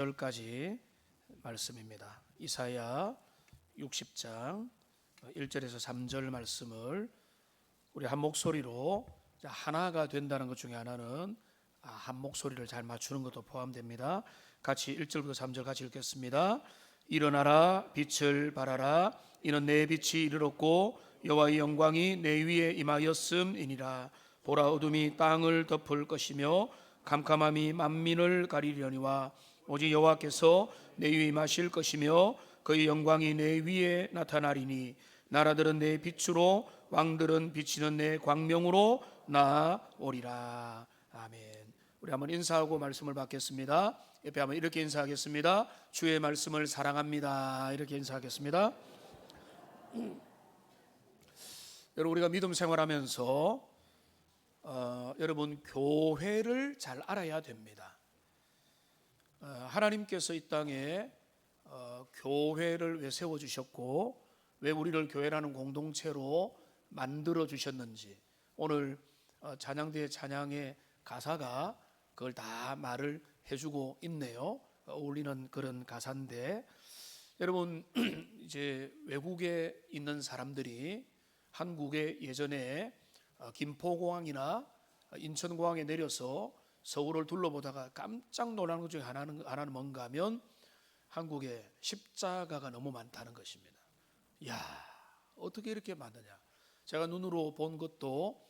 10절까지 말씀입니다. 이사야 60장 1절에서 3절 말씀을 우리 한 목소리로 하나가 된다는 것 중에 하나는 한 목소리를 잘 맞추는 것도 포함됩니다. 같이 1절부터 3절 같이 읽겠습니다. 일어나라 빛을 발하라 이는 내 빛이 이르렀고 여호와의 영광이 내 위에 임하였음이니라. 보라 어둠이 땅을 덮을 것이며 캄캄함이 만민을 가리려니와 오직 여호와께서 내 위에 임하실 것이며 그의 영광이 내 위에 나타나리니 나라들은 내 빛으로 왕들은 비치는 내 광명으로 나오리라. 아멘. 우리 한번 인사하고 말씀을 받겠습니다. 옆에 한번 이렇게 인사하겠습니다. 주의 말씀을 사랑합니다. 이렇게 인사하겠습니다. 여러분, 우리가 믿음 생활하면서 여러분 교회를 잘 알아야 됩니다. 하나님께서 이 땅에 교회를 왜 세워주셨고 왜 우리를 교회라는 공동체로 만들어 주셨는지 오늘 찬양대의 찬양의 가사가 그걸 다 말을 해주고 있네요. 어울리는 그런 가사인데, 여러분 이제 외국에 있는 사람들이 한국에 예전에 김포공항이나 인천공항에 내려서 서울을 둘러보다가 깜짝 놀라는 것 중에 하나는 뭔가 하면 한국에 십자가가 너무 많다는 것입니다. 이야, 어떻게 이렇게 많느냐. 제가 눈으로 본 것도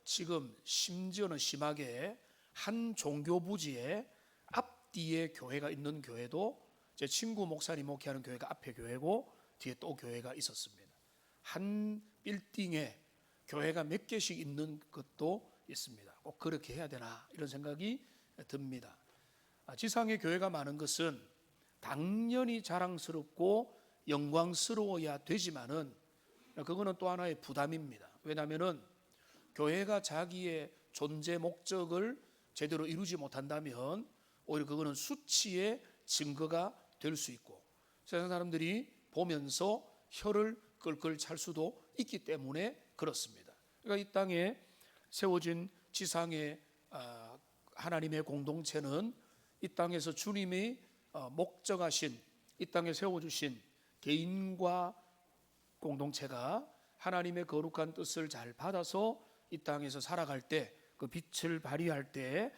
지금 심지어는 심하게 한 종교 부지에 앞뒤에 교회가 있는 교회도, 제 친구 목사님 목회하는 교회가 앞에 교회고 뒤에 또 교회가 있었습니다. 한 빌딩에 교회가 몇 개씩 있는 것도 있습니다. 꼭 그렇게 해야 되나 이런 생각이 듭니다. 지상에 교회가 많은 것은 당연히 자랑스럽고 영광스러워야 되지만은 그거는 또 하나의 부담입니다. 왜냐하면은 교회가 자기의 존재 목적을 제대로 이루지 못한다면 오히려 그거는 수치의 증거가 될 수 있고 세상 사람들이 보면서 혀를 끌끌 찰 수도 있기 때문에 그렇습니다. 그러니까 이 땅에 세워진 지상의 하나님의 공동체는 이 땅에서 주님이 목적하신, 이 땅에 세워주신 개인과 공동체가 하나님의 거룩한 뜻을 잘 받아서 이 땅에서 살아갈 때, 그 빛을 발휘할 때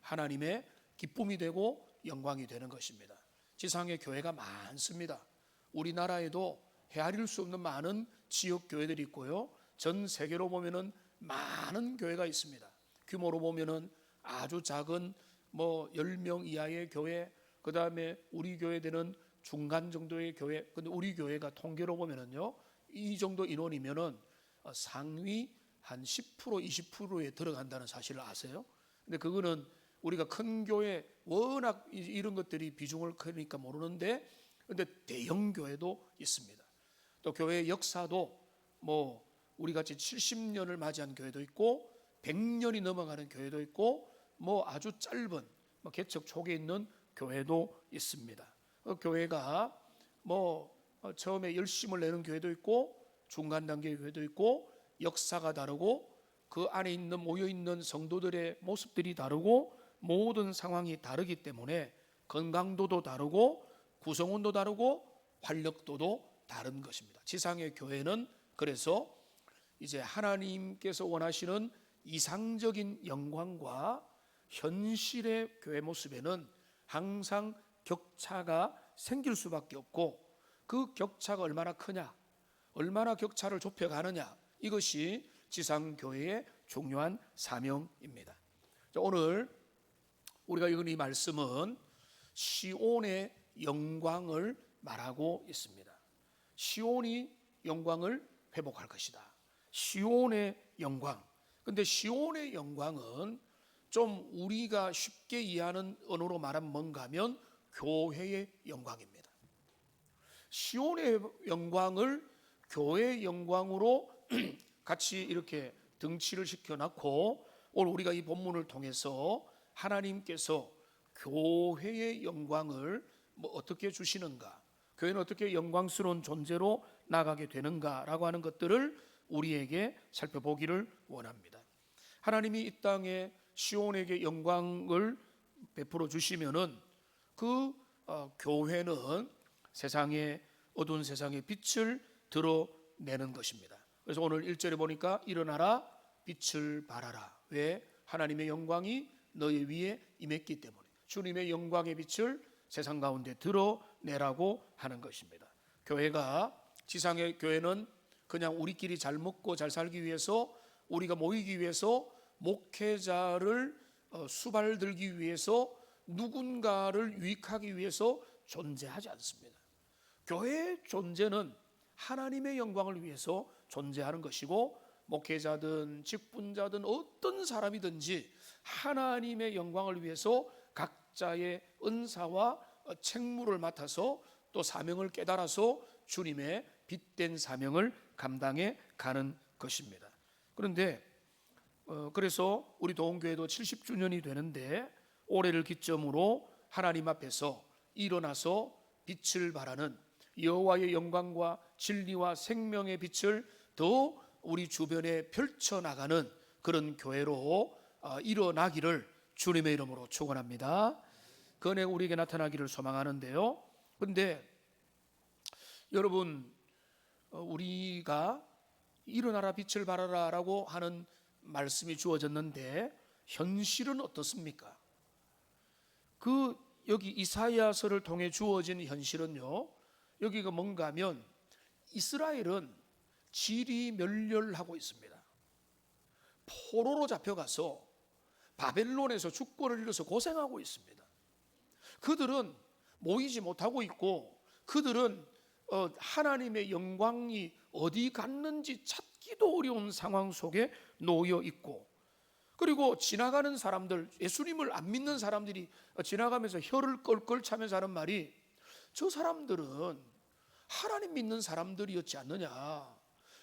하나님의 기쁨이 되고 영광이 되는 것입니다. 지상에 교회가 많습니다. 우리나라에도 헤아릴 수 없는 많은 지역 교회들이 있고요, 전 세계로 보면은 많은 교회가 있습니다. 규모로 보면은 아주 작은 10명 이하의 교회, 그 다음에 우리 교회들은 중간 정도의 교회. 근데 우리 교회가 통계로 보면은요, 이 정도 인원이면은 상위 한 10% 20%에 들어간다는 사실을 아세요? 근데 그거는 우리가 큰 교회 워낙 이런 것들이 비중을 크니까 모르는데, 근데 대형 교회도 있습니다. 또 교회의 역사도 우리 같이 70년을 맞이한 교회도 있고 100년이 넘어가는 교회도 있고 아주 짧은 개척 초기에 있는 교회도 있습니다. 교회가 처음에 열심을 내는 교회도 있고 중간 단계의 교회도 있고 역사가 다르고 그 안에 모여 있는 성도들의 모습들이 다르고 모든 상황이 다르기 때문에 건강도도 다르고 구성원도 다르고 활력도도 다른 것입니다. 지상의 교회는 그래서 이제 하나님께서 원하시는 이상적인 영광과 현실의 교회 모습에는 항상 격차가 생길 수밖에 없고, 그 격차가 얼마나 크냐, 얼마나 격차를 좁혀가느냐, 이것이 지상교회의 중요한 사명입니다. 오늘 우리가 읽은 이 말씀은 시온의 영광을 말하고 있습니다. 시온이 영광을 회복할 것이다. 시온의 영광. 근데 시온의 영광은 좀 우리가 쉽게 이해하는 언어로 말하면 뭔가 하면 교회의 영광입니다. 시온의 영광을 교회의 영광으로 같이 이렇게 등치를 시켜놨고, 오늘 우리가 이 본문을 통해서 하나님께서 교회의 영광을 어떻게 주시는가, 교회는 어떻게 영광스러운 존재로 나가게 되는가라고 하는 것들을 우리에게 살펴보기를 원합니다. 하나님이 이 땅에 시온에게 영광을 베풀어 주시면은 그 교회는 세상에 어두운 세상의 빛을 드러내는 것입니다. 그래서 오늘 1절에 보니까 일어나라 빛을 발하라. 왜? 하나님의 영광이 너희 위에 임했기 때문에 주님의 영광의 빛을 세상 가운데 드러내라고 하는 것입니다. 교회가 지상의 교회는 그냥 우리끼리 잘 먹고 잘 살기 위해서 우리가 모이기 위해서 목회자를 수발들기 위해서 누군가를 유익하기 위해서 존재하지 않습니다. 교회의 존재는 하나님의 영광을 위해서 존재하는 것이고 목회자든 직분자든 어떤 사람이든지 하나님의 영광을 위해서 각자의 은사와 책무를 맡아서 또 사명을 깨달아서 주님의 빛된 사명을 감당해 가는 것입니다. 그런데 그래서 우리 도원교회도 70주년이 되는데 올해를 기점으로 하나님 앞에서 일어나서 빛을 발하는 여호와의 영광과 진리와 생명의 빛을 더 우리 주변에 펼쳐나가는 그런 교회로 일어나기를 주님의 이름으로 축원합니다. 그 은혜가 우리에게 나타나기를 소망하는데요. 그런데 여러분, 우리가 일어나라 빛을 발하라 라고 하는 말씀이 주어졌는데 현실은 어떻습니까? 여기 이사야서를 통해 주어진 현실은요, 여기가 뭔가 하면 이스라엘은 질이 멸렬하고 있습니다. 포로로 잡혀가서 바벨론에서 주권을 잃어서 고생하고 있습니다. 그들은 모이지 못하고 있고 그들은 하나님의 영광이 어디 갔는지 찾기도 어려운 상황 속에 놓여 있고, 그리고 지나가는 사람들, 예수님을 안 믿는 사람들이 지나가면서 혀를 껄껄 차면서 하는 말이 저 사람들은 하나님 믿는 사람들이었지 않느냐,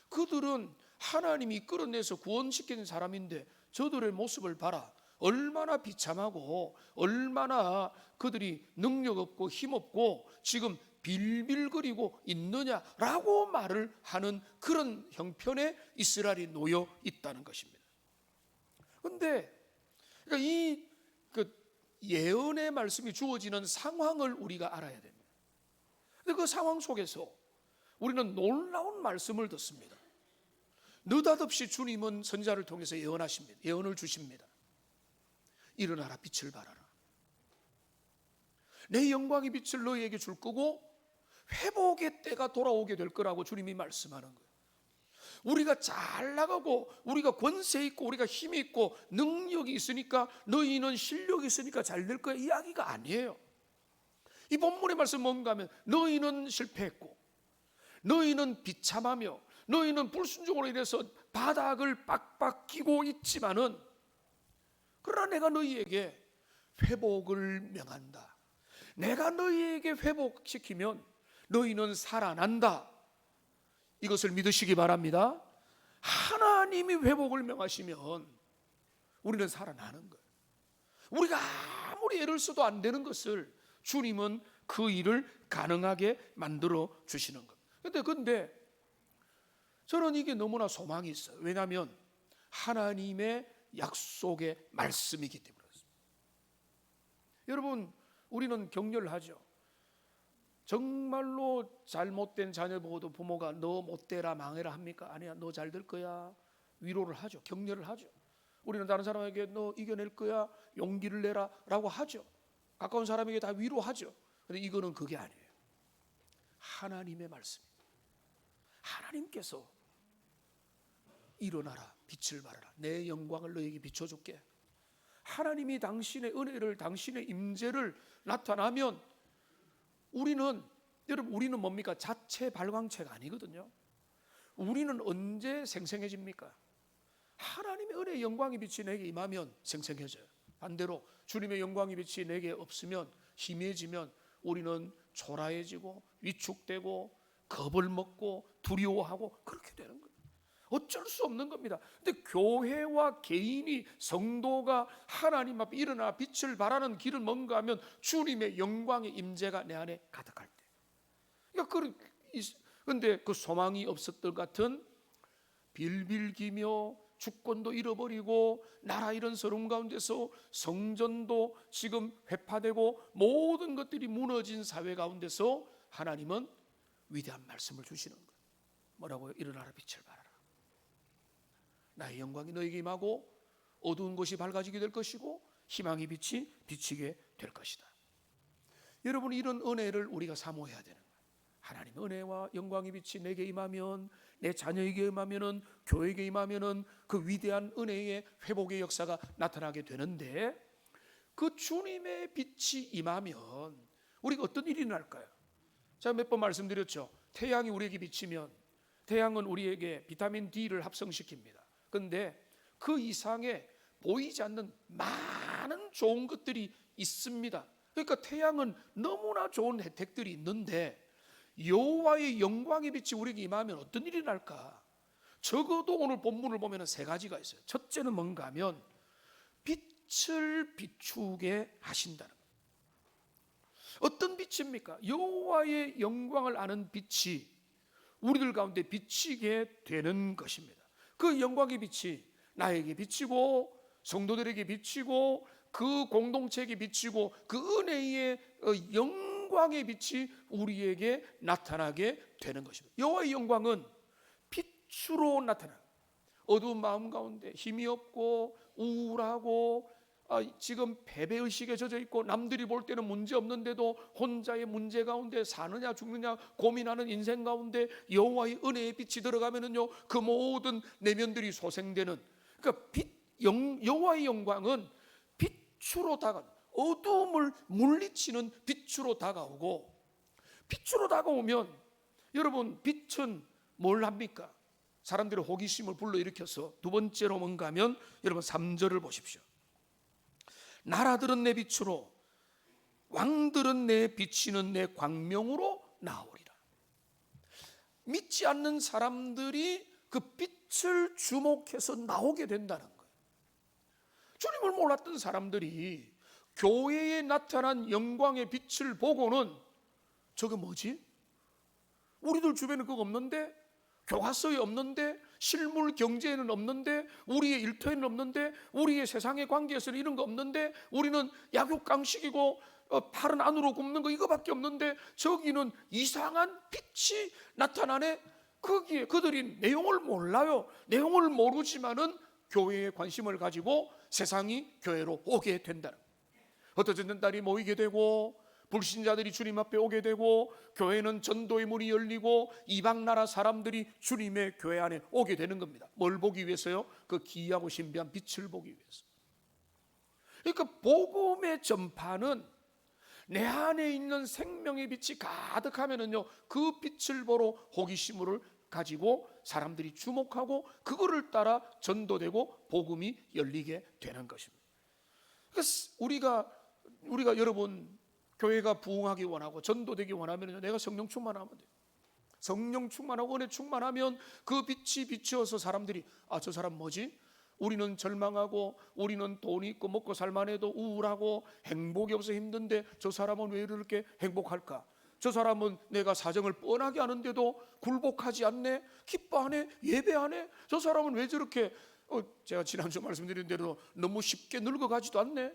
그들은 하나님이 끌어내서 구원시킨 사람인데 저들의 모습을 봐라, 얼마나 비참하고 얼마나 그들이 능력 없고 힘 없고 지금 빌빌거리고 있느냐라고 말을 하는 그런 형편에 이스라엘이 놓여 있다는 것입니다. 그런데 이 예언의 말씀이 주어지는 상황을 우리가 알아야 됩니다. 근데 그 상황 속에서 우리는 놀라운 말씀을 듣습니다. 느닷없이 주님은 선지자를 통해서 예언하십니다. 예언을 주십니다. 일어나라 빛을 발하라. 내 영광의 빛을 너희에게 줄 거고 회복의 때가 돌아오게 될 거라고 주님이 말씀하는 거예요. 우리가 잘 나가고 우리가 권세 있고 우리가 힘이 있고 능력이 있으니까 너희는 실력이 있으니까 잘 될 거야, 이야기가 아니에요. 이 본문의 말씀 뭔가 하면 너희는 실패했고 너희는 비참하며 너희는 불순종으로 인해서 바닥을 빡빡 끼고 있지만은 그러나 내가 너희에게 회복을 명한다. 내가 너희에게 회복시키면 너희는 살아난다. 이것을 믿으시기 바랍니다. 하나님이 회복을 명하시면 우리는 살아나는 거예요. 우리가 아무리 애를 써도 안 되는 것을 주님은 그 일을 가능하게 만들어 주시는 거예요. 근데 저는 이게 너무나 소망이 있어요. 왜냐하면 하나님의 약속의 말씀이기 때문에 그렇습니다. 여러분, 우리는 격려를 하죠. 정말로 잘못된 자녀 보고도 부모가 너 못되라 망해라 합니까? 아니야, 너 잘 될 거야. 위로를 하죠. 격려를 하죠. 우리는 다른 사람에게 너 이겨낼 거야, 용기를 내라 라고 하죠. 가까운 사람에게 다 위로하죠. 그런데 이거는 그게 아니에요. 하나님의 말씀입니다. 하나님께서 일어나라 빛을 발하라, 내 영광을 너에게 비춰줄게. 하나님이 당신의 은혜를, 당신의 임재를 나타나면 우리는, 여러분, 우리는 뭡니까? 자체 발광체가 아니거든요. 우리는 언제 생생해집니까? 하나님의 은혜의 영광의 빛이 내게 임하면 생생해져요. 반대로 주님의 영광의 빛이 내게 없으면, 희미해지면 우리는 초라해지고 위축되고 겁을 먹고 두려워하고 그렇게 되는 거예요. 어쩔 수 없는 겁니다. 근데 교회와 개인이, 성도가 하나님 앞에 일어나 빛을 발하는 길은 뭔가 하면 주님의 영광의 임재가 내 안에 가득할 때. 그런데 그 소망이 없었던 같은 빌빌기며 주권도 잃어버리고 나라 이런 서름 가운데서 성전도 지금 회파되고 모든 것들이 무너진 사회 가운데서 하나님은 위대한 말씀을 주시는 거예요. 뭐라고요? 일어나라, 빛을 발하라. 나의 영광이 너에게 임하고 어두운 곳이 밝아지게 될 것이고 희망의 빛이 비치게 될 것이다. 여러분, 이런 은혜를 우리가 사모해야 되는 거예요. 하나님의 은혜와 영광의 빛이 내게 임하면, 내 자녀에게 임하면은, 교회에게 임하면은 그 위대한 은혜의 회복의 역사가 나타나게 되는데, 그 주님의 빛이 임하면 우리가 어떤 일이 날까요? 제가 몇 번 말씀드렸죠. 태양이 우리에게 비치면 태양은 우리에게 비타민 D를 합성시킵니다. 그런데 그 이상의 보이지 않는 많은 좋은 것들이 있습니다. 그러니까 태양은 너무나 좋은 혜택들이 있는데 여호와의 영광의 빛이 우리에게 임하면 어떤 일이 날까? 적어도 오늘 본문을 보면 세 가지가 있어요. 첫째는 뭔가 하면 빛을 비추게 하신다는 거예요. 어떤 빛입니까? 여호와의 영광을 아는 빛이 우리들 가운데 비치게 되는 것입니다. 그 영광의 빛이 나에게 비치고 성도들에게 비치고 그 공동체에게 비치고 그 은혜의 영광의 빛이 우리에게 나타나게 되는 것입니다. 여호와의 영광은 빛으로 나타나요. 어두운 마음 가운데 힘이 없고 우울하고 지금 패배의식에 젖어 있고 남들이 볼 때는 문제 없는데도 혼자의 문제 가운데 사느냐 죽느냐 고민하는 인생 가운데 여호와의 은혜의 빛이 들어가면은요, 그 모든 내면들이 소생되는, 그러니까 여호와의 영광은 빛으로 어두움을 물리치는 빛으로 다가오고, 빛으로 다가오면 여러분, 빛은 뭘 합니까? 사람들의 호기심을 불러일으켜서 두 번째로 뭔가 하면 여러분 3절을 보십시오. 나라들은 내 빛으로, 왕들은 내 비치는 내 광명으로 나오리라. 믿지 않는 사람들이 그 빛을 주목해서 나오게 된다는 거예요. 주님을 몰랐던 사람들이 교회에 나타난 영광의 빛을 보고는 저게 뭐지? 우리들 주변에 그거 없는데, 교과서에 없는데, 실물 경제에는 없는데, 우리의 일터에는 없는데, 우리의 세상의 관계에서는 이런 거 없는데, 우리는 약육강식이고 팔은 안으로 굽는 거 이거밖에 없는데 저기는 이상한 빛이 나타나네. 거기에 그들이 내용을 몰라요. 내용을 모르지만은 교회에 관심을 가지고 세상이 교회로 오게 된다는 거예요. 흩어졌는 딸이 모이게 되고 불신자들이 주님 앞에 오게 되고 교회는 전도의 문이 열리고 이방 나라 사람들이 주님의 교회 안에 오게 되는 겁니다. 뭘 보기 위해서요? 그 기이하고 신비한 빛을 보기 위해서. 그러니까 복음의 전파는 내 안에 있는 생명의 빛이 가득하면은요, 그 빛을 보러 호기심을 가지고 사람들이 주목하고 그거를 따라 전도되고 복음이 열리게 되는 것입니다. 그러니까 우리가 여러분 교회가 부흥하기 원하고 전도되기 원하면 내가 성령 충만하면 돼요. 성령 충만하고 은혜 충만하면 그 빛이 비추어서 사람들이 저 사람 뭐지? 우리는 절망하고 우리는 돈이 있고 먹고 살만해도 우울하고 행복이 없어 힘든데 저 사람은 왜 이렇게 행복할까? 저 사람은 내가 사정을 뻔하게 아는데도 굴복하지 않네? 기뻐하네? 예배하네? 저 사람은 왜 저렇게 제가 지난주 말씀드린 대로 너무 쉽게 늙어가지도 않네?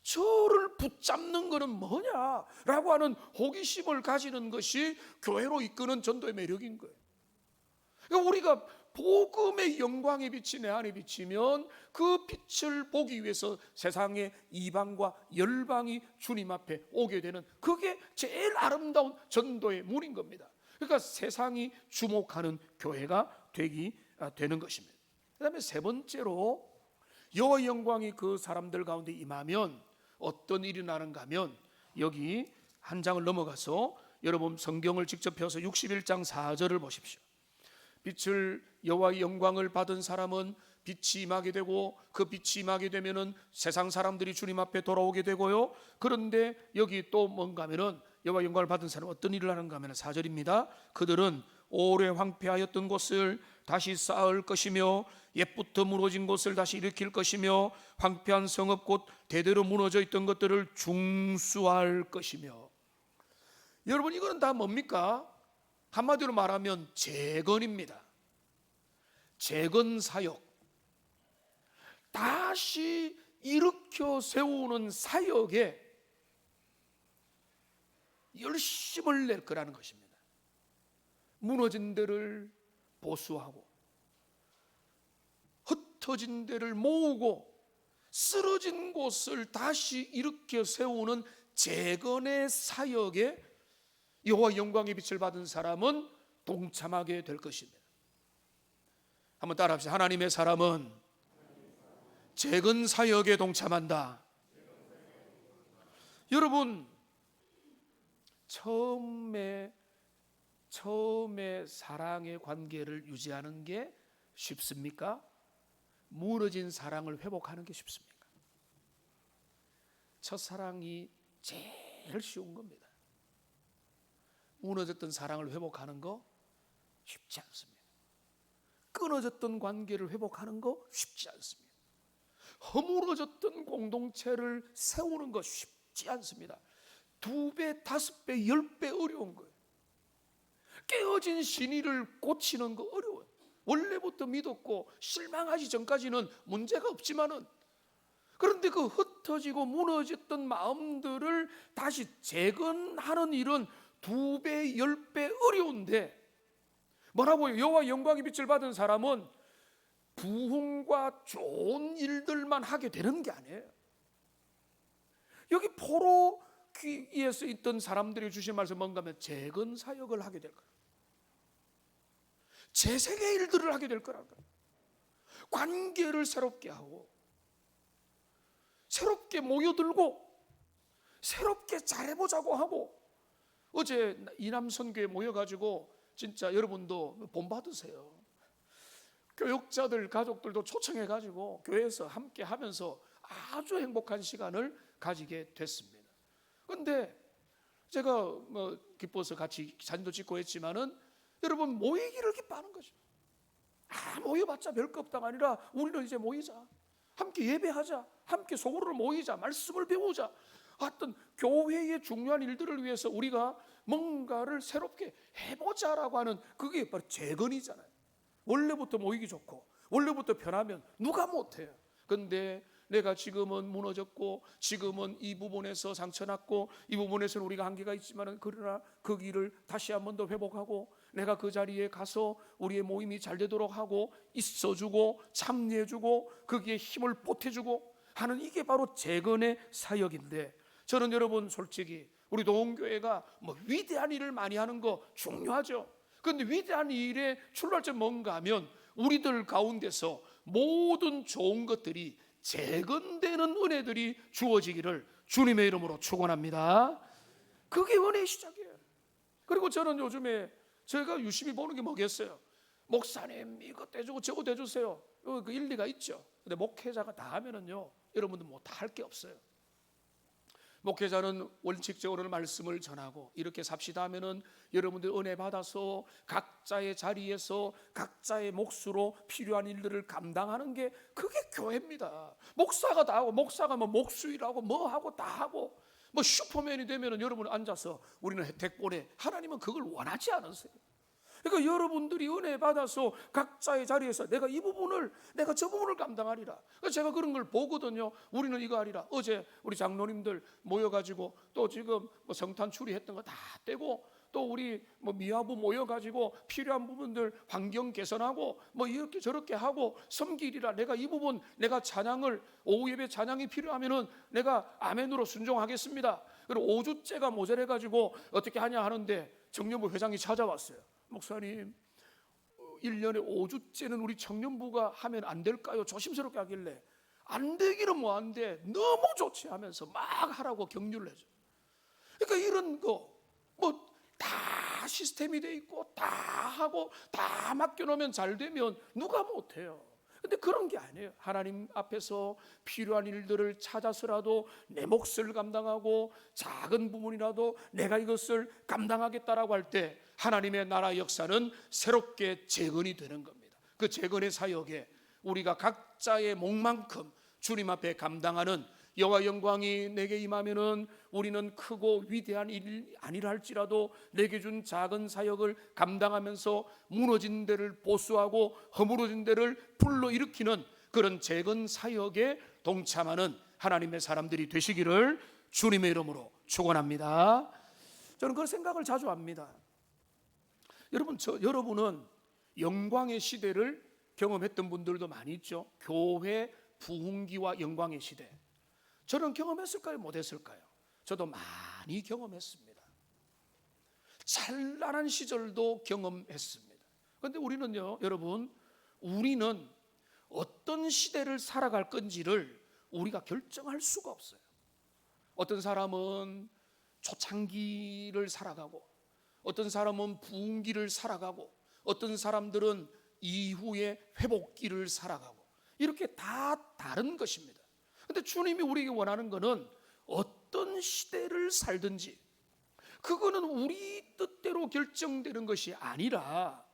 저를 붙잡는 것은 뭐냐라고 하는 호기심을 가지는 것이 교회로 이끄는 전도의 매력인 거예요. 그러니까 우리가 복음의 영광의 빛이 내 안에 비치면 그 빛을 보기 위해서 세상의 이방과 열방이 주님 앞에 오게 되는, 그게 제일 아름다운 전도의 문인 겁니다. 그러니까 세상이 주목하는 교회가 되는 것입니다. 그 다음에 세 번째로 여호와의 영광이 그 사람들 가운데 임하면 어떤 일이 나는가 하면, 여기 한 장을 넘어가서 여러분 성경을 직접 펴서 61장 4절을 보십시오. 빛을, 여호와의 영광을 받은 사람은 빛이 임하게 되고 그 빛이 임하게 되면은 세상 사람들이 주님 앞에 돌아오게 되고요. 그런데 여기 또 뭔가 하면은 여호와의 영광을 받은 사람은 어떤 일을 하는가 하면 4절입니다. 그들은 오래 황폐하였던 곳을 다시 쌓을 것이며 옛부터 무너진 곳을 다시 일으킬 것이며 황폐한 성읍 곧 대대로 무너져 있던 것들을 중수할 것이며. 여러분, 이거는 다 뭡니까? 한마디로 말하면 재건입니다. 재건 사역, 다시 일으켜 세우는 사역에 열심을 낼 거라는 것입니다. 무너진 데를 보수하고 흩어진 데를 모으고 쓰러진 곳을 다시 일으켜 세우는 재건의 사역에 여호와 영광의 빛을 받은 사람은 동참하게 될 것입니다. 한번 따라합시다. 하나님의 사람은 재건 사역에 동참한다. 여러분, 처음에 사랑의 관계를 유지하는 게 쉽습니까? 무너진 사랑을 회복하는 게 쉽습니까? 첫사랑이 제일 쉬운 겁니다. 무너졌던 사랑을 회복하는 거 쉽지 않습니다. 끊어졌던 관계를 회복하는 거 쉽지 않습니다. 허물어졌던 공동체를 세우는 거 쉽지 않습니다. 2배, 5배, 10배 어려운 거예요. 깨어진 신의를 고치는 거 어려워요. 원래부터 믿었고 실망하기 전까지는 문제가 없지만은, 그런데 그 흩어지고 무너졌던 마음들을 다시 재건하는 일은 2배, 10배 어려운데, 뭐라고요? 여호와 영광의 빛을 받은 사람은 부흥과 좋은 일들만 하게 되는 게 아니에요. 여기 포로 귀에서 있던 사람들이 주신 말씀 뭔가 하면 재건 사역을 하게 될 거예요. 재생의 일들을 하게 될 거라는 거예요. 관계를 새롭게 하고 새롭게 모여들고 새롭게 잘해보자고 하고, 어제 이남선교에 모여가지고 진짜 여러분도 본받으세요. 교육자들 가족들도 초청해가지고 교회에서 함께 하면서 아주 행복한 시간을 가지게 됐습니다. 그런데 제가 뭐 기뻐서 같이 사진도 찍고 했지만은 여러분, 모이기를 기뻐하는 거죠. 모여봤자 별거 없다가 아니라 우리는 이제 모이자, 함께 예배하자, 함께 소그룹을 모이자, 말씀을 배우자, 어떤 교회의 중요한 일들을 위해서 우리가 뭔가를 새롭게 해보자라고 하는, 그게 바로 재건이잖아요. 원래부터 모이기 좋고 원래부터 편하면 누가 못해요. 그런데 내가 지금은 무너졌고 지금은 이 부분에서 상처났고 이 부분에서는 우리가 한계가 있지만, 그러나 그 길을 다시 한 번 더 회복하고 내가 그 자리에 가서 우리의 모임이 잘 되도록 하고 있어주고 참여해주고 거기에 힘을 보태주고 하는, 이게 바로 재건의 사역인데, 저는 여러분 솔직히 우리 도원교회가 뭐 위대한 일을 많이 하는 거 중요하죠. 그런데 위대한 일의 출발점 뭔가 하면 우리들 가운데서 모든 좋은 것들이 재건되는 은혜들이 주어지기를 주님의 이름으로 축원합니다. 그게 은혜의 시작이에요. 그리고 저는 요즘에 제가 유심히 보는 게 뭐겠어요? 목사님 이것 떼주고 저것 떼주세요. 그 일리가 있죠. 근데 목회자가 다 하면은요, 여러분들 뭐 다 할 게 없어요. 목회자는 원칙적으로는 말씀을 전하고 이렇게 삽시다 하면은 여러분들 은혜 받아서 각자의 자리에서 각자의 몫으로 필요한 일들을 감당하는 게, 그게 교회입니다. 목사가 다 하고, 목사가 뭐 목수일하고 뭐 하고 다 하고 뭐 슈퍼맨이 되면은 여러분 앉아서 우리는 혜택 보내. 하나님은 그걸 원하지 않으세요. 그러니까 여러분들이 은혜 받아서 각자의 자리에서 내가 이 부분을, 내가 저 부분을 감당하리라. 제가 그런 걸 보거든요. 우리는 이거 하리라. 어제 우리 장로님들 모여가지고 또 지금 뭐 성탄 추리했던 거 다 떼고, 또 우리 뭐 미화부 모여가지고 필요한 부분들 환경 개선하고 뭐 이렇게 저렇게 하고 섬기리라. 내가 이 부분, 내가 찬양을, 오후 예배 찬양이 필요하면은 내가 아멘으로 순종하겠습니다. 그리고 5주째가 모자래가지고 어떻게 하냐 하는데 청년부 회장이 찾아왔어요. 목사님, 1년에 5주째는 우리 청년부가 하면 안 될까요? 조심스럽게 하길래, 안 되기는 뭐 안 돼, 너무 좋지 하면서 막 하라고 격려를 해줘. 그러니까 이런 거 뭐 다 시스템이 돼 있고 다 하고 다 맡겨놓으면 잘 되면 누가 못해요. 근데 그런 게 아니에요. 하나님 앞에서 필요한 일들을 찾아서라도 내 몫을 감당하고 작은 부분이라도 내가 이것을 감당하겠다라고 할 때 하나님의 나라 역사는 새롭게 재건이 되는 겁니다. 그 재건의 사역에 우리가 각자의 몫만큼 주님 앞에 감당하는 여호와 영광이 내게 임하면은 우리는 크고 위대한 일 아니라 할지라도 내게 준 작은 사역을 감당하면서 무너진 데를 보수하고 허물어진 데를 불러일으키는 그런 재건 사역에 동참하는 하나님의 사람들이 되시기를 주님의 이름으로 축원합니다. 저는 그 생각을 자주 합니다. 여러분은 영광의 시대를 경험했던 분들도 많이 있죠. 교회 부흥기와 영광의 시대. 저는 경험했을까요? 못했을까요? 저도 많이 경험했습니다. 찬란한 시절도 경험했습니다. 그런데 우리는요, 여러분, 우리는 어떤 시대를 살아갈 건지를 우리가 결정할 수가 없어요. 어떤 사람은 초창기를 살아가고, 어떤 사람은 부흥기를 살아가고, 어떤 사람들은 이후의 회복기를 살아가고, 이렇게 다 다른 것입니다. 그런데 주님이 우리에게 원하는 것은 어떤 시대를 살든지 그거는 우리 뜻대로 결정되는 것이 아니라,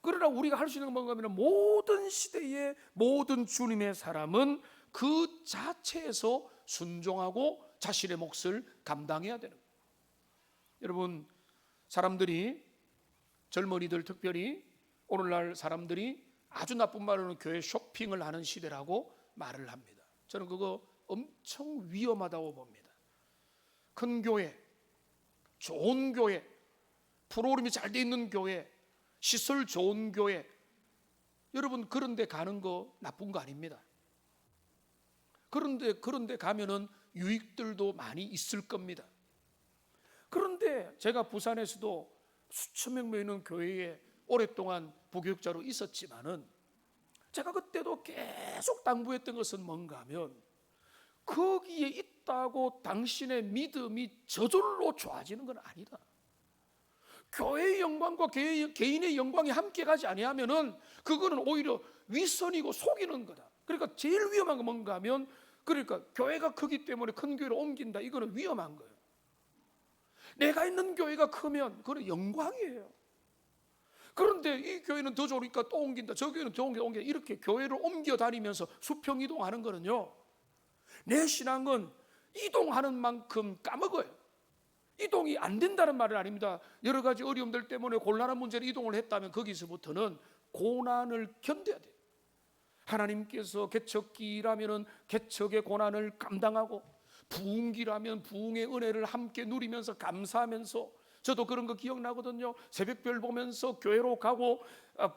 그러나 우리가 할 수 있는 건 뭔가 하면 모든 시대의 모든 주님의 사람은 그 자체에서 순종하고 자신의 몫을 감당해야 되는 거예요. 여러분, 사람들이, 젊은이들 특별히 오늘날 사람들이 아주 나쁜 말로는 교회 쇼핑을 하는 시대라고 말을 합니다. 저는 그거 엄청 위험하다고 봅니다. 큰 교회, 좋은 교회, 프로그램이 잘 돼 있는 교회, 시설 좋은 교회, 여러분 그런 데 가는 거 나쁜 거 아닙니다. 그런데 가면은 유익들도 많이 있을 겁니다. 그런데 제가 부산에서도 수천 명 모이는 교회에 오랫동안 부교육자로 있었지만은 제가 그때도 계속 당부했던 것은 뭔가 하면, 거기에 있다고 당신의 믿음이 저절로 좋아지는 건 아니다. 교회의 영광과 개인의 영광이 함께 가지 아니하면은 그거는 오히려 윗선이고 속이는 거다. 그러니까 제일 위험한 건 뭔가 하면, 그러니까 교회가 크기 때문에 큰 교회로 옮긴다, 이거는 위험한 거예요. 내가 있는 교회가 크면 그건 영광이에요. 그런데 이 교회는 더 좋으니까 또 옮긴다, 저 교회는 더 옮긴다, 이렇게 교회를 옮겨 다니면서 수평 이동하는 거는요, 내 신앙은 이동하는 만큼 까먹어요. 이동이 안 된다는 말은 아닙니다. 여러 가지 어려움들 때문에 곤란한 문제로 이동을 했다면 거기서부터는 고난을 견뎌야 돼요. 하나님께서 개척기라면 개척의 고난을 감당하고, 부흥기라면 부흥의 은혜를 함께 누리면서 감사하면서, 저도 그런 거 기억나거든요. 새벽별 보면서 교회로 가고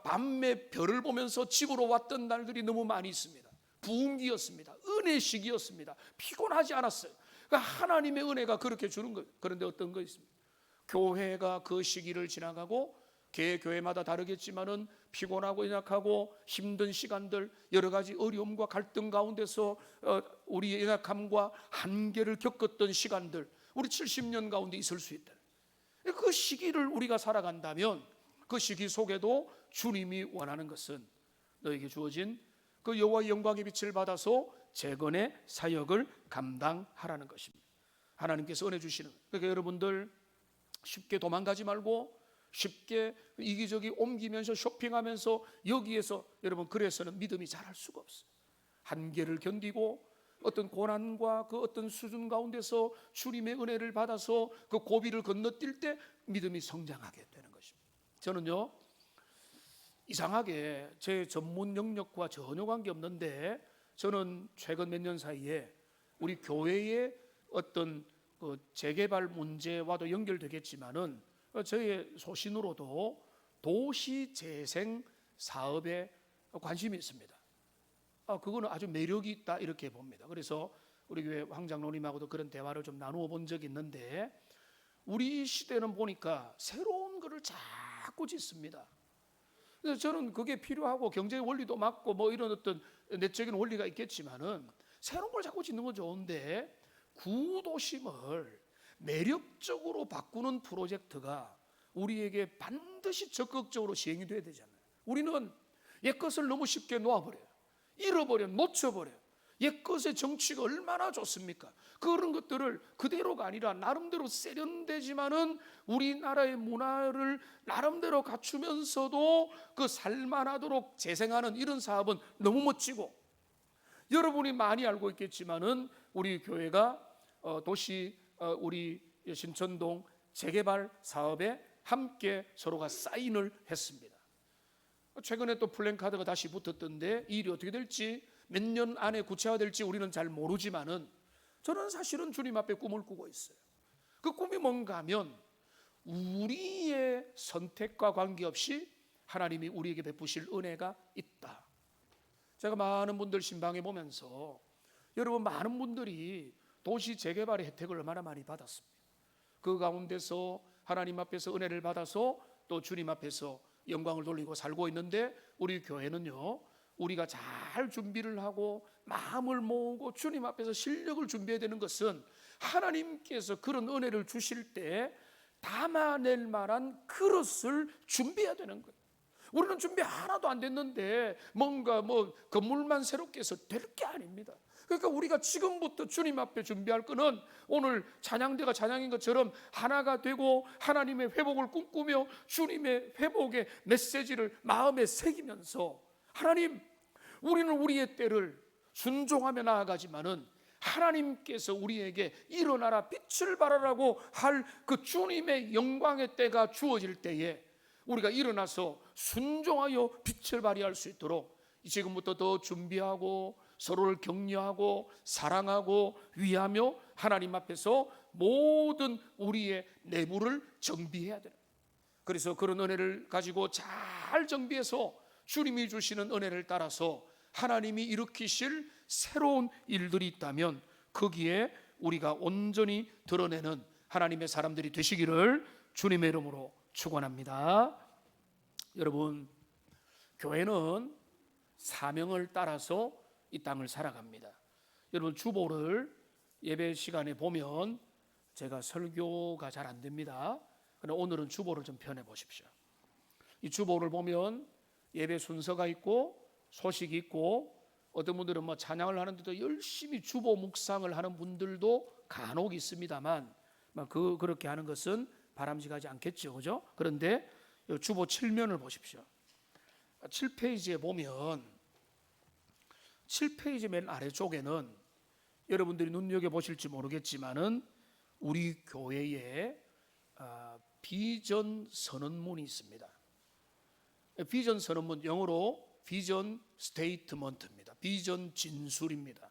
밤에 별을 보면서 집으로 왔던 날들이 너무 많이 있습니다. 부흥기였습니다. 은혜식이었습니다. 피곤하지 않았어요. 그러니까 하나님의 은혜가 그렇게 주는 거예요. 그런데 어떤 거 있습니다. 교회가 그 시기를 지나가고, 교회마다 다르겠지만은 피곤하고 연약하고 힘든 시간들, 여러 가지 어려움과 갈등 가운데서 우리의 연약함과 한계를 겪었던 시간들, 우리 70년 가운데 있을 수 있다. 그 시기를 우리가 살아간다면, 그 시기 속에도 주님이 원하는 것은 너에게 주어진 그 여호와의 영광의 빛을 받아서 재건의 사역을 감당하라는 것입니다. 하나님께서 은혜 주시는, 그러니까 여러분들 쉽게 도망가지 말고, 쉽게 이기저기 옮기면서 쇼핑하면서 여기에서 여러분 그래서는 믿음이 자랄 수가 없어요. 한계를 견디고 어떤 고난과 그 어떤 수준 가운데서 주님의 은혜를 받아서 그 고비를 건너뛸 때 믿음이 성장하게 되는 것입니다. 저는요, 이상하게 제 전문 영역과 전혀 관계없는데, 저는 최근 몇 년 사이에 우리 교회의 어떤 그 재개발 문제와도 연결되겠지만은 저의 소신으로도 도시 재생 사업에 관심이 있습니다. 그거는 아주 매력이 있다, 이렇게 봅니다. 그래서 우리 교회 황 장로님하고도 그런 대화를 좀 나누어 본 적이 있는데, 우리 시대는 보니까 새로운 거를 자꾸 짓습니다. 그래서 저는 그게 필요하고 경제의 원리도 맞고 뭐 이런 어떤 내적인 원리가 있겠지만은, 새로운 걸 자꾸 짓는 건 좋은데 구도심을 매력적으로 바꾸는 프로젝트가 우리에게 반드시 적극적으로 시행이 돼야 되잖아요. 우리는 옛것을 너무 쉽게 놓아버려요. 잃어버려요. 놓쳐버려요. 옛것의 정치가 얼마나 좋습니까? 그런 것들을 그대로가 아니라 나름대로 세련되지만은 우리나라의 문화를 나름대로 갖추면서도 그 살만하도록 재생하는 이런 사업은 너무 멋지고, 여러분이 많이 알고 있겠지만은 우리 교회가 도시 우리 신천동 재개발 사업에 함께 서로가 사인을 했습니다. 최근에 또 플랜카드가 다시 붙었던데 이 일이 어떻게 될지, 몇 년 안에 구체화될지 우리는 잘 모르지만은 저는 사실은 주님 앞에 꿈을 꾸고 있어요. 그 꿈이 뭔가 하면 우리의 선택과 관계없이 하나님이 우리에게 베푸실 은혜가 있다. 제가 많은 분들 신방해 보면서 여러분, 많은 분들이 도시 재개발의 혜택을 얼마나 많이 받았습니다. 그 가운데서 하나님 앞에서 은혜를 받아서 또 주님 앞에서 영광을 돌리고 살고 있는데, 우리 교회는요, 우리가 잘 준비를 하고 마음을 모으고 주님 앞에서 실력을 준비해야 되는 것은 하나님께서 그런 은혜를 주실 때 담아낼 만한 그릇을 준비해야 되는 거예요. 우리는 준비 하나도 안 됐는데 뭔가 건물만 새롭게 해서 될 게 아닙니다. 그러니까 우리가 지금부터 주님 앞에 준비할 거는 오늘 찬양대가 찬양인 것처럼 하나가 되고 하나님의 회복을 꿈꾸며 주님의 회복의 메시지를 마음에 새기면서, 하나님, 우리는 우리의 때를 순종하며 나아가지만은 하나님께서 우리에게 일어나라 빛을 발하라고 할 그 주님의 영광의 때가 주어질 때에 우리가 일어나서 순종하여 빛을 발휘할 수 있도록 지금부터 더 준비하고 서로를 격려하고 사랑하고 위하며 하나님 앞에서 모든 우리의 내부를 정비해야 돼요. 그래서 그런 은혜를 가지고 잘 정비해서 주님이 주시는 은혜를 따라서 하나님이 일으키실 새로운 일들이 있다면 거기에 우리가 온전히 드러내는 하나님의 사람들이 되시기를 주님의 이름으로 축원합니다. 여러분, 교회는 사명을 따라서 이 땅을 살아갑니다. 여러분, 주보를 예배 시간에 보면 제가 설교가 잘 안 됩니다. 그러나 오늘은 주보를 좀 펴내 보십시오. 이 주보를 보면 예배 순서가 있고 소식이 있고, 어떤 분들은 찬양을 하는데도 열심히 주보 묵상을 하는 분들도 간혹 있습니다만 그렇게 하는 것은 바람직하지 않겠죠, 그죠? 그런데 주보 7면을 보십시오. 7페이지에 보면 7페이지 맨 아래쪽에는 여러분들이 눈여겨보실지 모르겠지만은 우리 교회에 비전 선언문이 있습니다. 비전 선언문, 영어로 비전 스테이트먼트입니다. 비전 진술입니다.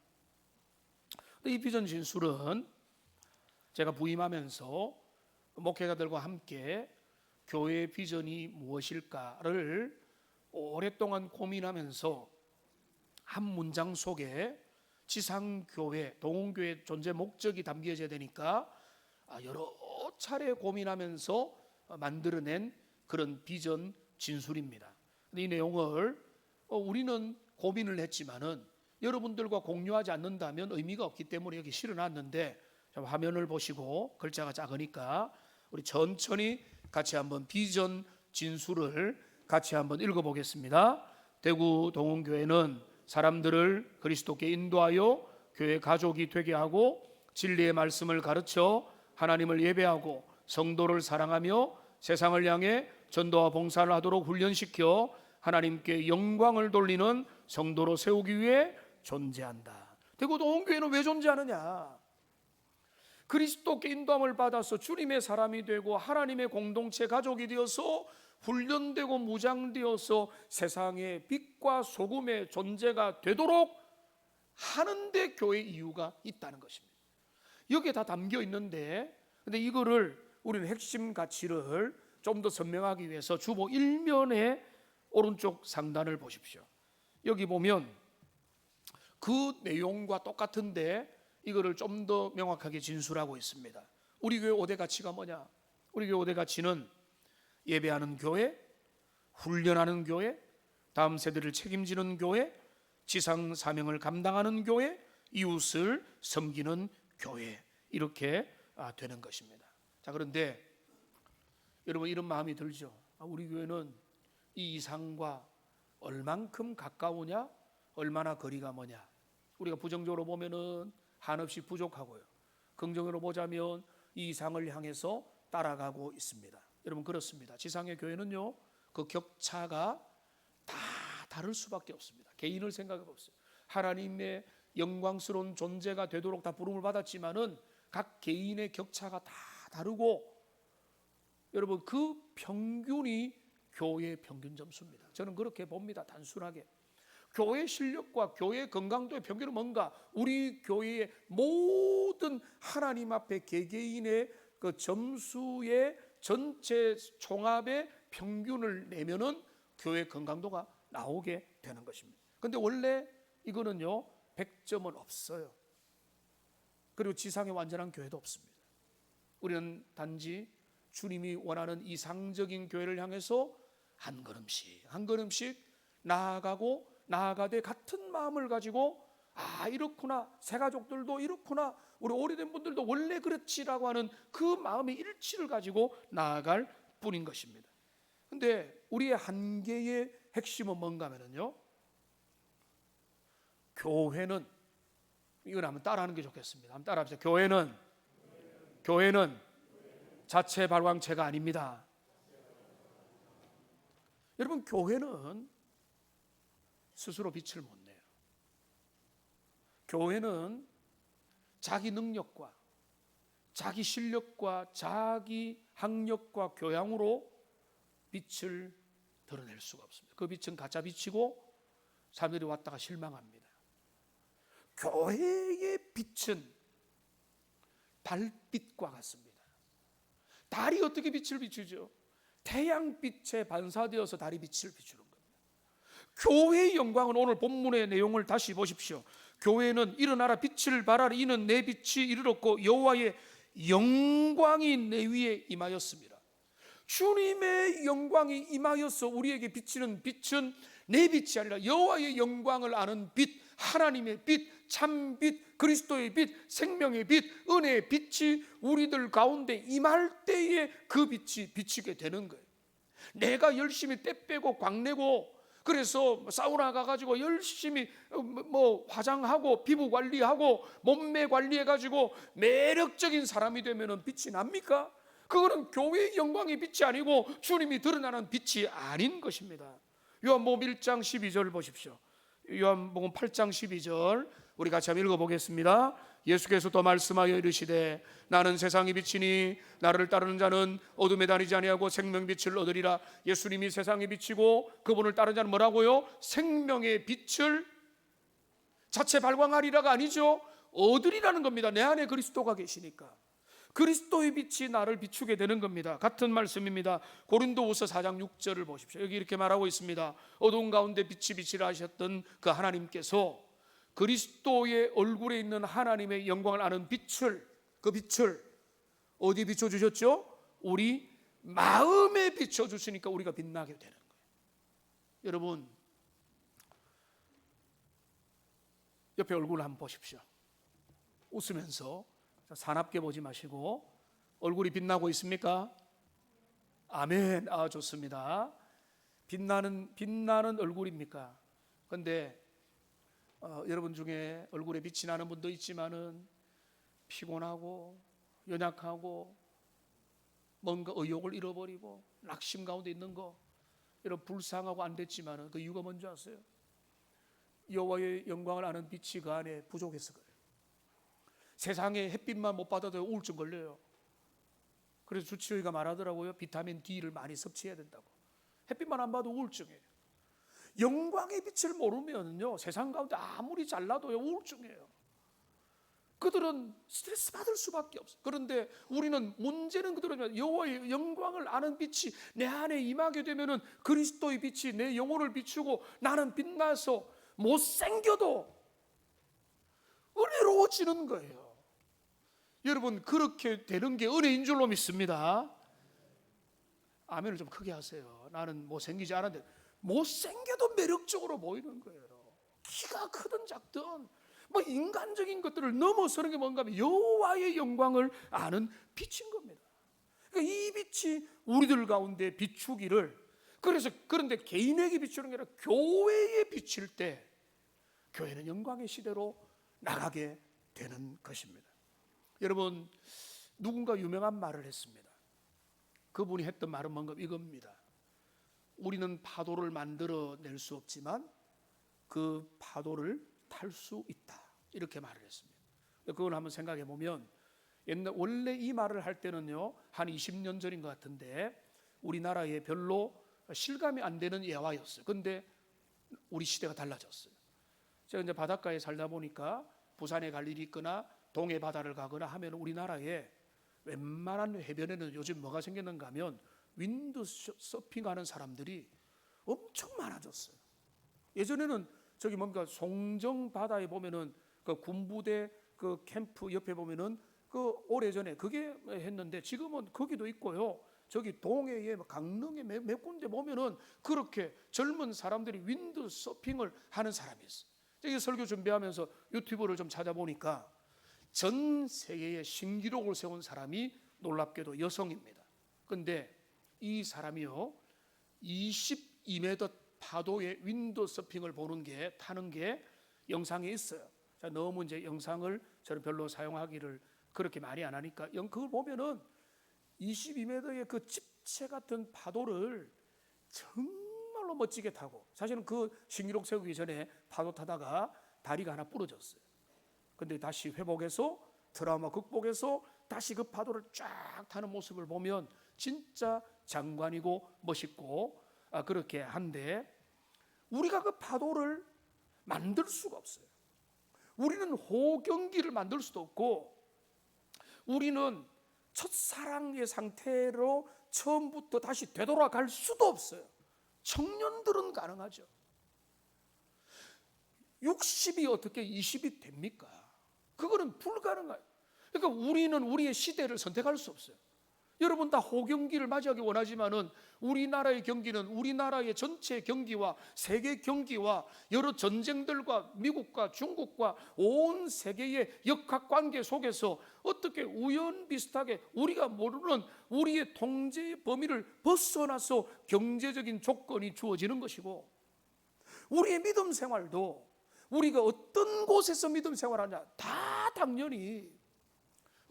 이 비전 진술은 제가 부임하면서 목회자들과 함께 교회의 비전이 무엇일까를 오랫동안 고민하면서 한 문장 속에 지상교회, 동원교회 존재 목적이 담겨져야 되니까 여러 차례 고민하면서 만들어낸 그런 비전 진술입니다. 이 내용을 우리는 고민을 했지만은 여러분들과 공유하지 않는다면 의미가 없기 때문에 여기 실어놨는데, 화면을 보시고 글자가 작으니까 우리 천천히 같이 한번 비전 진술을 같이 한번 읽어보겠습니다. 대구 동원교회는 사람들을 그리스도께 인도하여 교회 가족이 되게 하고 진리의 말씀을 가르쳐 하나님을 예배하고 성도를 사랑하며 세상을 향해 전도와 봉사를 하도록 훈련시켜 하나님께 영광을 돌리는 성도로 세우기 위해 존재한다. 대구 동원교회는 왜 존재하느냐? 그리스도께 인도함을 받아서 주님의 사람이 되고 하나님의 공동체 가족이 되어서 훈련되고 무장되어서 세상의 빛과 소금의 존재가 되도록 하는데 교회의 이유가 있다는 것입니다. 여기에 다 담겨 있는데, 근데 이거를 우리는 핵심 가치를 좀 더 선명하기 위해서 주보 1면의 오른쪽 상단을 보십시오. 여기 보면 그 내용과 똑같은데 이거를 좀 더 명확하게 진술하고 있습니다. 우리 교회 5대 가치가 뭐냐? 우리 교회 5대 가치는 예배하는 교회, 훈련하는 교회, 다음 세대를 책임지는 교회, 지상 사명을 감당하는 교회, 이웃을 섬기는 교회, 이렇게 되는 것입니다. 자, 그런데 여러분, 이런 마음이 들죠. 우리 교회는 이 이상과 얼만큼 가까우냐, 얼마나 거리가 뭐냐. 우리가 부정적으로 보면은 한없이 부족하고요, 긍정으로 보자면 이 이상을 향해서 따라가고 있습니다. 여러분, 그렇습니다. 지상의 교회는요, 그 격차가 다 다를 수밖에 없습니다. 개인을 생각해 봅시다. 하나님의 영광스러운 존재가 되도록 다 부름을 받았지만은 각 개인의 격차가 다 다르고, 여러분 그 평균이 교회의 평균 점수입니다. 저는 그렇게 봅니다. 단순하게 교회 실력과 교회 건강도의 평균은 뭔가, 우리 교회의 모든 하나님 앞에 개개인의 그 점수의 전체 총합의 평균을 내면은 교회 건강도가 나오게 되는 것입니다. 근데 원래 이거는요 100점은 없어요. 그리고 지상에 완전한 교회도 없습니다. 우리는 단지 주님이 원하는 이상적인 교회를 향해서 한 걸음씩 한 걸음씩 나아가되 같은 마음을 가지고, 아 이렇구나, 새가족들도 이렇구나, 우리 오래된 분들도 원래 그렇지라고 하는 그 마음의 일치를 가지고 나아갈 뿐인 것입니다. 근데 우리의 한계의 핵심은 뭔가 하면요, 교회는, 이걸 한번 따라하는 게 좋겠습니다. 한번 따라합시다. 교회는 자체 발광체가 아닙니다. 여러분 교회는 스스로 빛을 못 내요. 교회는 자기 능력과 자기 실력과 자기 학력과 교양으로 빛을 드러낼 수가 없습니다. 그 빛은 가짜 빛이고 사람들이 왔다가 실망합니다. 교회의 빛은 달빛과 같습니다. 달이 어떻게 빛을 비추죠? 태양빛에 반사되어서 달이 빛을 비추는 겁니다. 교회의 영광은, 오늘 본문의 내용을 다시 보십시오. 교회는 일어나라 빛을 발하라, 이는 내 빛이 이르렀고 여호와의 영광이 내 위에 임하였습니다. 주님의 영광이 임하여서 우리에게 비치는 빛은 내 빛이 아니라 여호와의 영광을 아는 빛, 하나님의 빛, 참빛, 그리스도의 빛, 생명의 빛, 은혜의 빛이 우리들 가운데 임할 때에 그 빛이 비치게 되는 거예요. 내가 열심히 때 빼고 광내고, 그래서 사우나 가가지고 열심히 화장하고 피부 관리하고 몸매 관리해가지고 매력적인 사람이 되면 빛이 납니까? 그거는 교회의 영광의 빛이 아니고 주님이 드러나는 빛이 아닌 것입니다. 요한복음 1장 12절 보십시오. 요한복음 8장 12절 우리 같이 한번 읽어보겠습니다. 예수께서 또 말씀하여 이르시되 나는 세상의 빛이니 나를 따르는 자는 어둠에 다니지 아니하고 생명빛을 얻으리라. 예수님이 세상의 빛이고 그분을 따르는 자는 뭐라고요? 생명의 빛을 자체 발광하리라가 아니죠. 얻으리라는 겁니다. 내 안에 그리스도가 계시니까 그리스도의 빛이 나를 비추게 되는 겁니다. 같은 말씀입니다. 고린도후서 4장 6절을 보십시오. 여기 이렇게 말하고 있습니다. 어두운 가운데 빛이 비치라 하셨던 그 하나님께서 그리스도의 얼굴에 있는 하나님의 영광을 아는 빛을, 그 빛을 어디 비춰주셨죠? 우리 마음에 비춰주시니까 우리가 빛나게 되는 거예요. 여러분 옆에 얼굴을 한번 보십시오. 웃으면서 사납게 보지 마시고, 얼굴이 빛나고 있습니까? 아멘. 좋습니다. 빛나는 얼굴입니까? 그런데 여러분 중에 얼굴에 빛이 나는 분도 있지만은 피곤하고 연약하고 뭔가 의욕을 잃어버리고 낙심 가운데 있는 거, 여러분 불쌍하고 안 됐지만은 그 이유가 뭔지 아세요? 여호와의 영광을 아는 빛이 그 안에 부족해서 그래요. 세상에 햇빛만 못 받아도 우울증 걸려요. 그래서 주치의가 말하더라고요. 비타민 D를 많이 섭취해야 된다고. 햇빛만 안 봐도 우울증이에요. 영광의 빛을 모르면요 세상 가운데 아무리 잘나도요 우울증이에요. 그들은 스트레스 받을 수밖에 없어요. 그런데 우리는, 문제는 그들은 여호와의 영광을 아는 빛이 내 안에 임하게 되면은 그리스도의 빛이 내 영혼을 비추고 나는 빛나서 못생겨도 은혜로워지는 거예요. 여러분 그렇게 되는 게 은혜인 줄로 믿습니다. 아멘을 좀 크게 하세요. 나는 못생기지 않았는데 못생겨도 매력적으로 보이는 거예요. 키가 크든 작든 인간적인 것들을 넘어서는 게 뭔가 하면 여호와의 영광을 아는 빛인 겁니다. 그러니까 이 빛이 우리들 가운데 비추기를, 그런데 개인에게 비추는 게 아니라 교회에 비칠 때 교회는 영광의 시대로 나가게 되는 것입니다. 여러분 누군가 유명한 말을 했습니다. 그분이 했던 말은 뭔가 이겁니다. 우리는 파도를 만들어낼 수 없지만 그 파도를 탈 수 있다. 이렇게 말을 했습니다. 그걸 한번 생각해 보면 원래 이 말을 할 때는요 한 20년 전인 것 같은데 우리나라에 별로 실감이 안 되는 예화였어요. 근데 우리 시대가 달라졌어요. 제가 이제 바닷가에 살다 보니까 부산에 갈 일이 있거나 동해 바다를 가거나 하면 우리나라에 웬만한 해변에는 요즘 뭐가 생겼는가 하면 윈드 서핑하는 사람들이 엄청 많아졌어요. 예전에는 저기 뭔가 송정 바다에 보면은 그 군부대 그 캠프 옆에 보면은 그 오래전에 그게 했는데 지금은 거기도 있고요. 저기 동해에 강릉에 몇 군데 보면은 그렇게 젊은 사람들이 윈드 서핑을 하는 사람이 있어요. 제가 설교 준비하면서 유튜브를 좀 찾아보니까 전 세계에 신기록을 세운 사람이 놀랍게도 여성입니다. 근데 이 사람이요 22m 파도의 윈드 서핑을 타는 게 영상에 있어요. 너무 이제 영상을 저는 별로 사용하기를 그렇게 많이 안 하니까 그걸 보면은 22m의 그 집채 같은 파도를 정말로 멋지게 타고, 사실은 그 신기록 세우기 전에 파도 타다가 다리가 하나 부러졌어요. 근데 다시 회복해서 트라우마 극복해서 다시 그 파도를 쫙 타는 모습을 보면 진짜 장관이고 멋있고 그렇게 한데, 우리가 그 파도를 만들 수가 없어요. 우리는 호경기를 만들 수도 없고, 우리는 첫사랑의 상태로 처음부터 다시 되돌아갈 수도 없어요. 청년들은 가능하죠. 60이 어떻게 20이 됩니까? 그거는 불가능해요. 그러니까 우리는 우리의 시대를 선택할 수 없어요. 여러분 다 호경기를 맞이하기 원하지만은 우리나라의 경기는 우리나라의 전체 경기와 세계 경기와 여러 전쟁들과 미국과 중국과 온 세계의 역학관계 속에서 어떻게 우연 비슷하게 우리가 모르는 우리의 통제의 범위를 벗어나서 경제적인 조건이 주어지는 것이고, 우리의 믿음 생활도 우리가 어떤 곳에서 믿음 생활하냐 다 당연히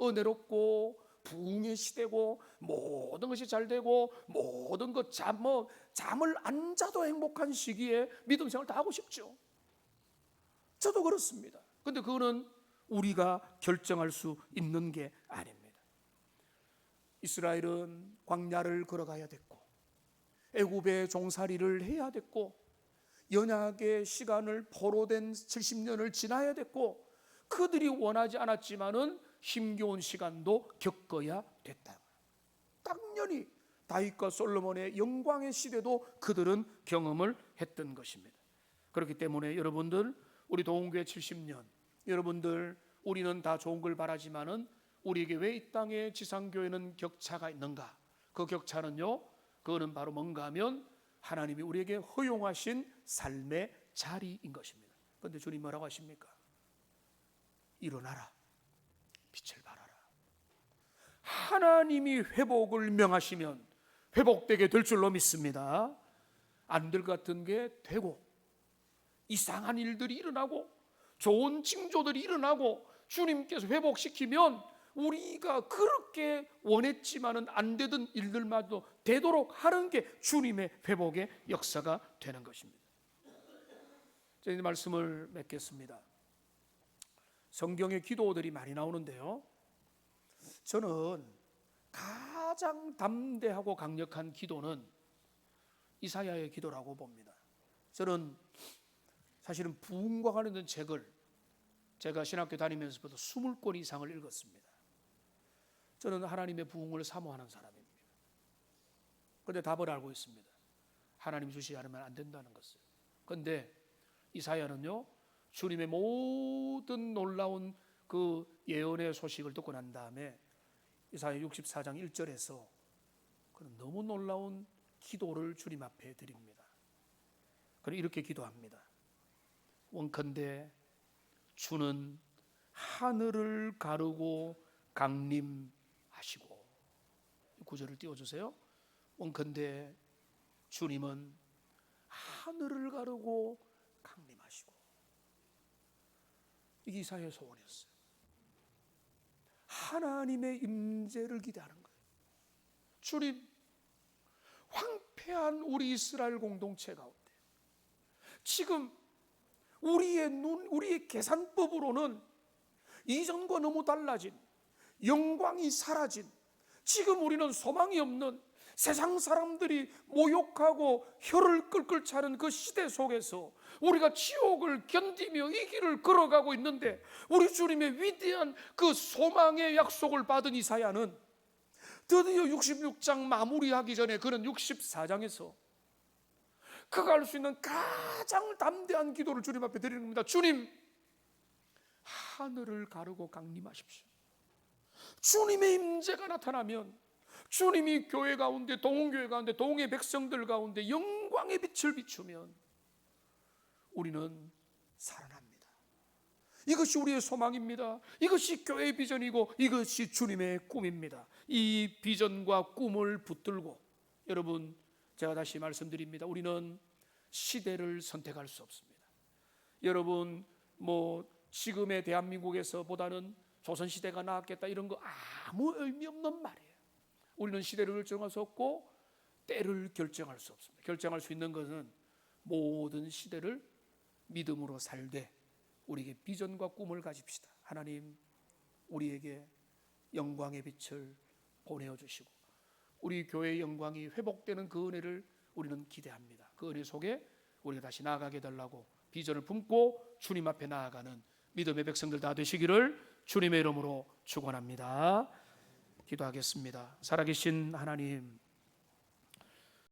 은혜롭고 부흥의 시대고 모든 것이 잘 되고 모든 것 잠을 안 자도 행복한 시기에 믿음 생활 다 하고 싶죠. 저도 그렇습니다. 근데 그거는 우리가 결정할 수 있는 게 아닙니다. 이스라엘은 광야를 걸어가야 됐고 애굽의 종살이를 해야 됐고 연약의 시간을 포로된 70년을 지나야 됐고, 그들이 원하지 않았지만은 힘겨운 시간도 겪어야 됐다. 당연히 다윗과 솔로몬의 영광의 시대도 그들은 경험을 했던 것입니다. 그렇기 때문에 여러분들, 우리 도움교회 70년, 여러분들 우리는 다 좋은 걸 바라지만은 우리에게 왜 이 땅에 지상교회는 격차가 있는가? 그 격차는요, 그거는 바로 뭔가 하면 하나님이 우리에게 허용하신 삶의 자리인 것입니다. 그런데 주님 뭐라고 하십니까? 일어나라, 빛을 발하라. 하나님이 회복을 명하시면 회복되게 될 줄로 믿습니다. 안 될 것 같은 게 되고, 이상한 일들이 일어나고 좋은 징조들이 일어나고 주님께서 회복시키면 우리가 그렇게 원했지만은 안 되던 일들마저 되도록 하는 게 주님의 회복의 역사가 되는 것입니다. 제가 이제 말씀을 맺겠습니다. 성경에 기도들이 많이 나오는데요, 저는 가장 담대하고 강력한 기도는 이사야의 기도라고 봅니다. 저는 사실은 부흥과 관련된 책을 제가 신학교 다니면서부터 20권 이상을 읽었습니다. 저는 하나님의 부흥을 사모하는 사람입니다. 그런데 답을 알고 있습니다. 하나님 주시지 않으면 안 된다는 것을. 그런데 이사야는요, 주님의 모든 놀라운 그 예언의 소식을 듣고 난 다음에 이사야 64장 1절에서 그런 너무 놀라운 기도를 주님 앞에 드립니다. 그리고 이렇게 기도합니다. 원컨대 주는 하늘을 가르고 강림하시고, 구절을 띄워주세요. 원컨대 주님은 하늘을 가르고 강림하시고. 이게 이사야의 소원이었어요. 하나님의 임재를 기대하는 거예요. 주님, 황폐한 우리 이스라엘 공동체 가운데 지금 우리의 눈, 우리의 계산법으로는 이전과 너무 달라진, 영광이 사라진, 지금 우리는 소망이 없는, 세상 사람들이 모욕하고 혀를 끌끌 차는 그 시대 속에서 우리가 지옥을 견디며 이 길을 걸어가고 있는데, 우리 주님의 위대한 그 소망의 약속을 받은 이사야는 드디어 66장 마무리하기 전에 그는 64장에서 그가 할 수 있는 가장 담대한 기도를 주님 앞에 드리는 겁니다. 주님, 하늘을 가르고 강림하십시오. 주님의 임재가 나타나면, 주님이 교회 가운데, 동원교회 가운데, 동의 백성들 가운데 영광의 빛을 비추면 우리는 살아납니다. 이것이 우리의 소망입니다. 이것이 교회의 비전이고 이것이 주님의 꿈입니다. 이 비전과 꿈을 붙들고, 여러분, 제가 다시 말씀드립니다. 우리는 시대를 선택할 수 없습니다. 여러분, 지금의 대한민국에서 보다는 조선시대가 나았겠다, 이런 거 아무 의미 없는 말이에요. 우리는 시대를 결정할 수 없고 때를 결정할 수 없습니다. 결정할 수 있는 것은 모든 시대를 믿음으로 살되 우리에게 비전과 꿈을 가집시다. 하나님, 우리에게 영광의 빛을 보내어 주시고 우리 교회의 영광이 회복되는 그 은혜를 우리는 기대합니다. 그 은혜 속에 우리가 다시 나아가게 해달라고 비전을 품고 주님 앞에 나아가는 믿음의 백성들 다 되시기를 주님의 이름으로 축원합니다. 기도하겠습니다. 살아계신 하나님,